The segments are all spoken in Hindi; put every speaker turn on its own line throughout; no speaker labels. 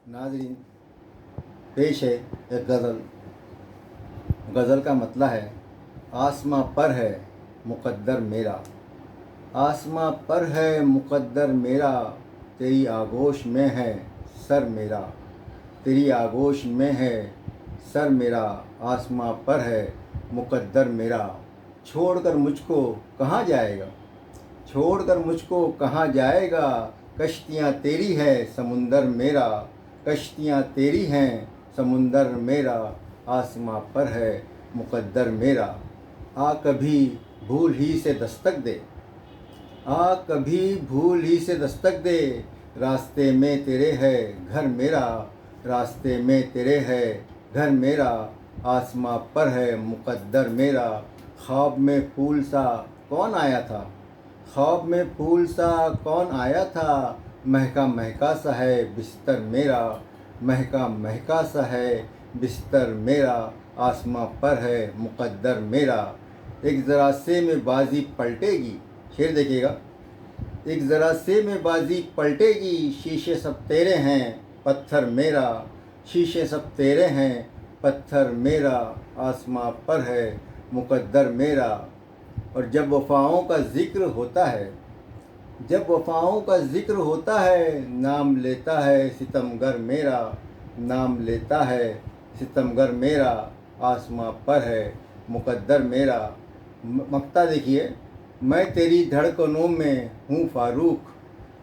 नाज़रीन, पेश है एक गज़ल। गज़ल का मतलब है, आसमां पर है मुक़द्दर मेरा, आसमां पर है मुक़द्दर मेरा, तेरी आगोश में है सर मेरा, तेरी आगोश में है सर मेरा, आसमां पर है मुक़द्दर मेरा। छोड़कर मुझको कहाँ जाएगा, छोड़कर मुझको कहाँ जाएगा, कश्तियाँ तेरी है समुंदर मेरा, कश्तियाँ तेरी हैं समुंदर मेरा, आसमां पर है मुक़द्दर मेरा। आ कभी भूल ही से दस्तक दे, आ कभी भूल ही से दस्तक दे, रास्ते में तेरे है घर मेरा, रास्ते में तेरे है घर मेरा, आसमां पर है मुक़द्दर मेरा। ख्वाब में फूल सा कौन आया था, ख्वाब में फूल सा कौन आया था, महका महका सा है बिस्तर मेरा, महका महका सा है बिस्तर मेरा, आसमां पर है मुक़द्दर मेरा। एक ज़रा से में बाजी पलटेगी, शेर देखिएगा, एक ज़रा से में बाजी पलटेगी, शीशे सब तेरे हैं पत्थर मेरा, शीशे सब तेरे हैं पत्थर मेरा, आसमां पर है मुक़द्दर मेरा। और जब वफ़ाओं का ज़िक्र होता है, जब वफ़ाओं का ज़िक्र होता है, नाम लेता है सितमगर मेरा, नाम लेता है सितमगर मेरा, आसमां पर है मुक़द्दर मेरा। मक्ता देखिए, मैं तेरी धड़कनों में हूँ फ़ारूक,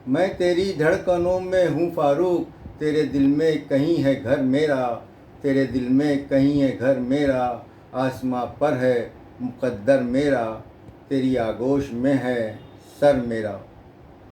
मैं तेरी धड़कनों में हूँ फ़ारूक, तेरे दिल में कहीं है घर मेरा, तेरे दिल में कहीं है घर मेरा, आसमां पर है मुक़द्दर मेरा, तेरी आगोश में है सर मेरा।